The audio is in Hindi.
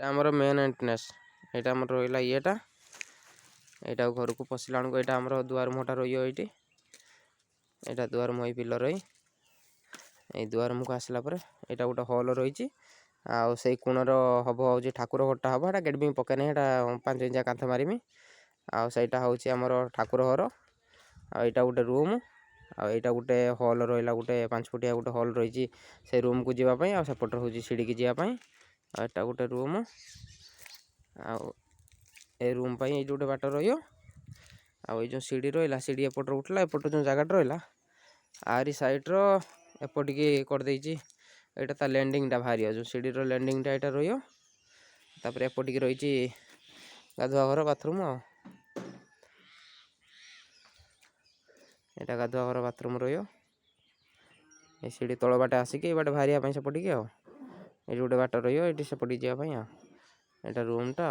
आमर मेन एंट्रेंस यहाँ आमर रहा येटा यहाँ घर को पशिला बेलू यहाँ आमर दुआर मुहटा रही यहाँ दुआर मुही पिलर रही दुआर मुख आसला यहाँ गोटे हॉल रही आउ से कोणर हम हूँ ठाकुर घरटा हम गेट भी पकने यहाँ 5 इंच कांथ मारमी आईटा हूँ आमर ठाकुर घर आईटा गोटे रूम आईटा गोटे हॉल रहा गोटे 5 फुटिया गोटे हॉल रही से रूम को जीवाई आसेपटर हूँ सीढ़ी की जीवाई आईटा गोटे रूम ए रूम पर ये गोटे बाट रही जो सीढ़ी रहा सीढ़ी एपटर उठला एपट जो जगह रहा आरी सैड्र एपटिकी करदे यहाँ ता लैंडिंग बाहर जो सीढ़ी लैंडिंग यहाँ रही एपटिकी रही गाधुआ घर बाथरूम यहाँ गाधुआ घर बाथरूम रही सीढ़ी तल बाटे आसिक बाटे बाहर सेपटिकी ये गोटे बाट रही सेपटिकी जावाई यहाँ रूम टा।